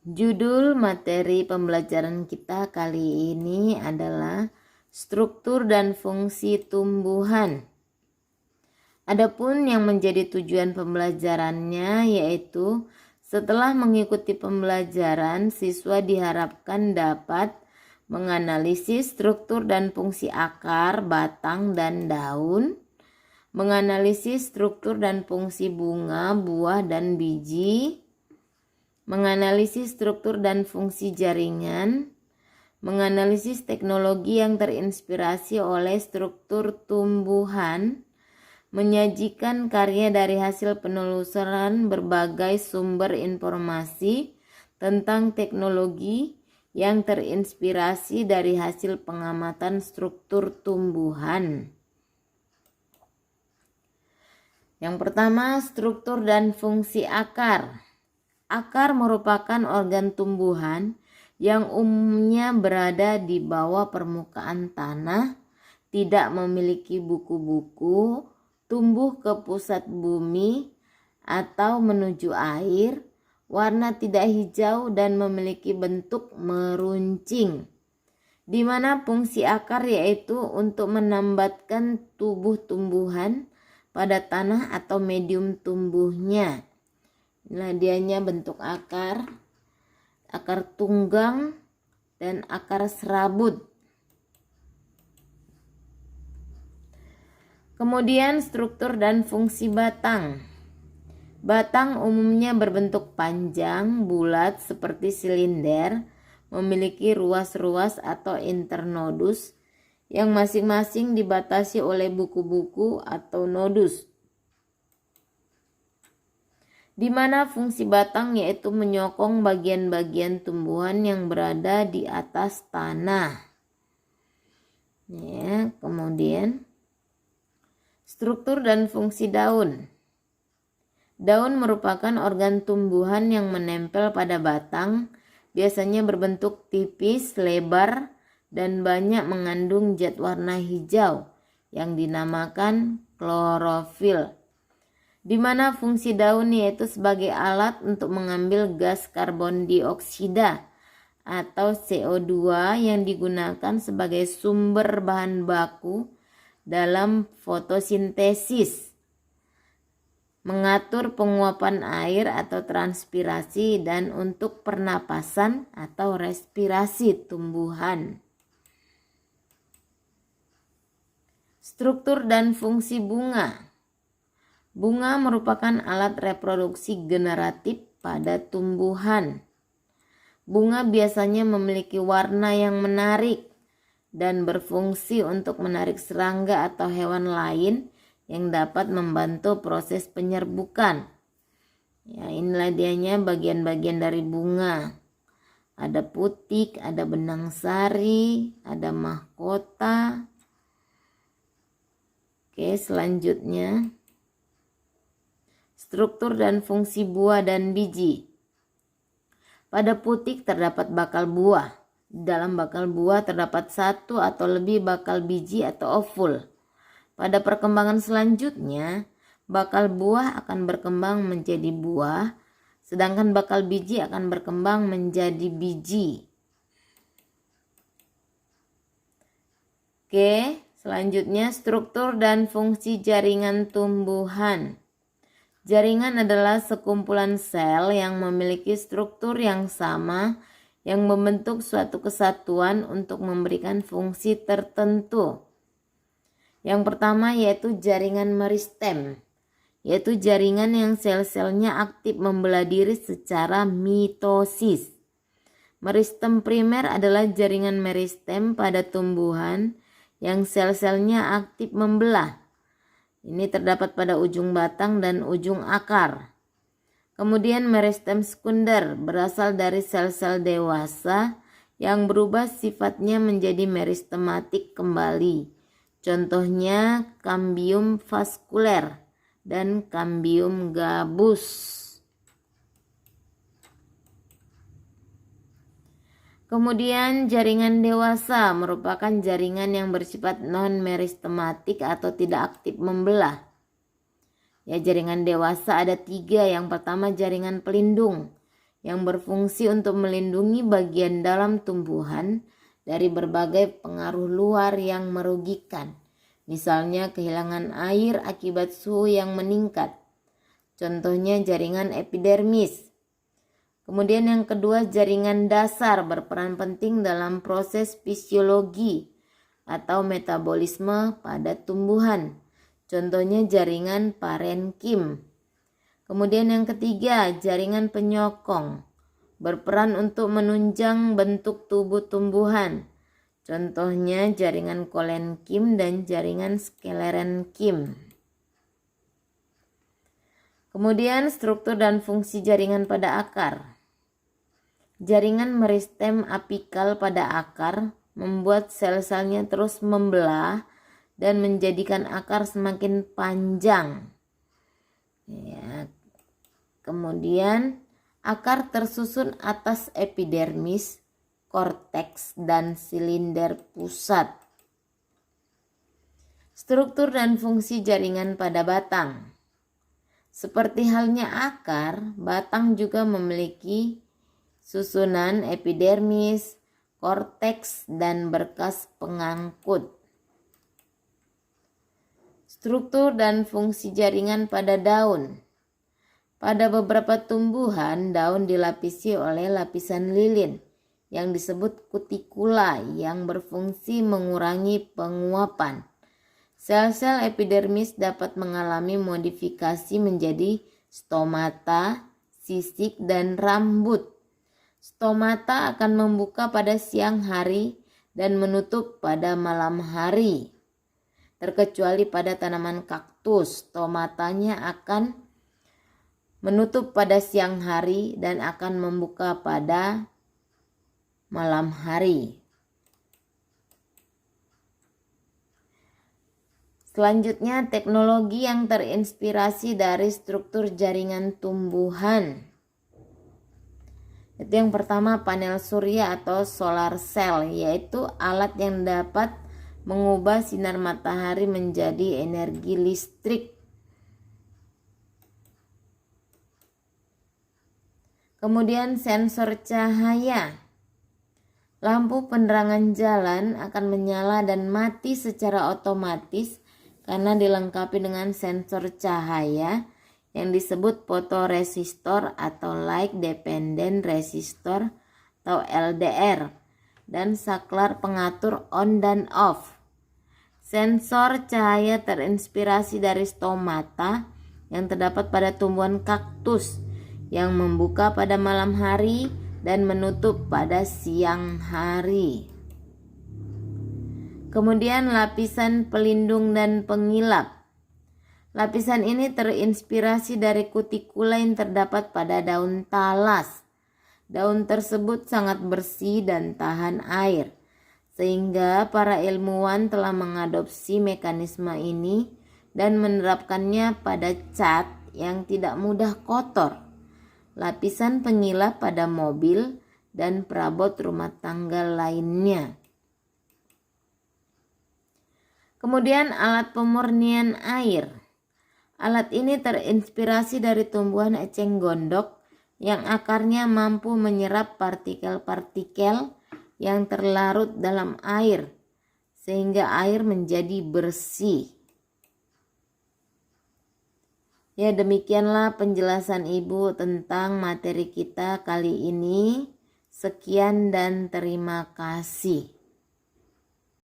Judul materi pembelajaran kita kali ini adalah struktur dan fungsi tumbuhan. Adapun yang menjadi tujuan pembelajarannya yaitu setelah mengikuti pembelajaran, siswa diharapkan dapat menganalisis struktur dan fungsi akar, batang, dan daun, menganalisis struktur dan fungsi bunga, buah, dan biji, menganalisis struktur dan fungsi jaringan, menganalisis teknologi yang terinspirasi oleh struktur tumbuhan, menyajikan karya dari hasil penelusuran berbagai sumber informasi tentang teknologi yang terinspirasi dari hasil pengamatan struktur tumbuhan. Yang pertama, struktur dan fungsi akar. Akar merupakan organ tumbuhan yang umumnya berada di bawah permukaan tanah, tidak memiliki buku-buku, tumbuh ke pusat bumi atau menuju air, warna tidak hijau dan memiliki bentuk meruncing. Di mana fungsi akar yaitu untuk menambatkan tubuh tumbuhan pada tanah atau medium tumbuhnya. Nah, dianya bentuk akar tunggang, dan akar serabut. Kemudian struktur dan fungsi batang. Batang umumnya berbentuk panjang, bulat seperti silinder, memiliki ruas-ruas atau internodus yang masing-masing dibatasi oleh buku-buku atau nodus. Di mana fungsi batang yaitu menyokong bagian-bagian tumbuhan yang berada di atas tanah. Ya, kemudian struktur dan fungsi daun. Daun merupakan organ tumbuhan yang menempel pada batang, biasanya berbentuk tipis, lebar, dan banyak mengandung zat warna hijau yang dinamakan klorofil. Di mana fungsi daun yaitu sebagai alat untuk mengambil gas karbon dioksida atau CO2 yang digunakan sebagai sumber bahan baku dalam fotosintesis, mengatur penguapan air atau transpirasi, dan untuk pernapasan atau respirasi tumbuhan. Struktur dan fungsi bunga. Bunga merupakan alat reproduksi generatif pada tumbuhan. Bunga biasanya memiliki warna yang menarik dan berfungsi untuk menarik serangga atau hewan lain yang dapat membantu proses penyerbukan. Ya, inilah dianya bagian-bagian dari bunga. Ada putik, ada benang sari, ada mahkota. Oke, selanjutnya struktur dan fungsi buah dan biji. Pada putik terdapat bakal buah. Di dalam bakal buah terdapat satu atau lebih bakal biji atau ovul. Pada perkembangan selanjutnya, bakal buah akan berkembang menjadi buah, sedangkan bakal biji akan berkembang menjadi biji. Oke, selanjutnya struktur dan fungsi jaringan tumbuhan. Jaringan adalah sekumpulan sel yang memiliki struktur yang sama yang membentuk suatu kesatuan untuk memberikan fungsi tertentu. Yang pertama yaitu jaringan meristem, yaitu jaringan yang sel-selnya aktif membelah diri secara mitosis. Meristem primer adalah jaringan meristem pada tumbuhan yang sel-selnya aktif membelah. Ini terdapat pada ujung batang dan ujung akar. Kemudian meristem sekunder berasal dari sel-sel dewasa yang berubah sifatnya menjadi meristematik kembali. Contohnya kambium vaskuler dan kambium gabus. Kemudian jaringan dewasa merupakan jaringan yang bersifat non-meristematik atau tidak aktif membelah. Ya, jaringan dewasa ada 3. Yang pertama jaringan pelindung, yang berfungsi untuk melindungi bagian dalam tumbuhan dari berbagai pengaruh luar yang merugikan, misalnya kehilangan air akibat suhu yang meningkat. Contohnya jaringan epidermis. Kemudian yang kedua, jaringan dasar berperan penting dalam proses fisiologi atau metabolisme pada tumbuhan. Contohnya jaringan parenkim. Kemudian yang ketiga, jaringan penyokong berperan untuk menunjang bentuk tubuh tumbuhan. Contohnya jaringan kolenkim dan jaringan sklerenkim. Kemudian struktur dan fungsi jaringan pada akar. Jaringan meristem apikal pada akar membuat sel-selnya terus membelah dan menjadikan akar semakin panjang. Ya. Kemudian akar tersusun atas epidermis, korteks, dan silinder pusat. Struktur dan fungsi jaringan pada batang. Seperti halnya akar, batang juga memiliki susunan epidermis, korteks, dan berkas pengangkut. Struktur dan fungsi jaringan pada daun. Pada beberapa tumbuhan, daun dilapisi oleh lapisan lilin yang disebut kutikula yang berfungsi mengurangi penguapan. Sel-sel epidermis dapat mengalami modifikasi menjadi stomata, sisik, dan rambut. Stomata akan membuka pada siang hari dan menutup pada malam hari. Terkecuali pada tanaman kaktus, stomatanya akan menutup pada siang hari dan akan membuka pada malam hari. Selanjutnya, teknologi yang terinspirasi dari struktur jaringan tumbuhan. Itu yang pertama, panel surya atau solar cell, yaitu alat yang dapat mengubah sinar matahari menjadi energi listrik. Kemudian sensor cahaya. Lampu penerangan jalan akan menyala dan mati secara otomatis karena dilengkapi dengan sensor cahaya yang disebut fotoresistor atau light dependent resistor atau LDR dan saklar pengatur on dan off. Sensor cahaya terinspirasi dari stomata yang terdapat pada tumbuhan kaktus yang membuka pada malam hari dan menutup pada siang hari. Kemudian lapisan pelindung dan pengilap. Lapisan ini terinspirasi dari kutikula yang terdapat pada daun talas. Daun tersebut sangat bersih dan tahan air, sehingga para ilmuwan telah mengadopsi mekanisme ini dan menerapkannya pada cat yang tidak mudah kotor, lapisan pengilap pada mobil, dan perabot rumah tangga lainnya. Kemudian alat pemurnian air. Alat ini terinspirasi dari tumbuhan eceng gondok yang akarnya mampu menyerap partikel-partikel yang terlarut dalam air sehingga air menjadi bersih. Ya, demikianlah penjelasan Ibu tentang materi kita kali ini. Sekian dan terima kasih.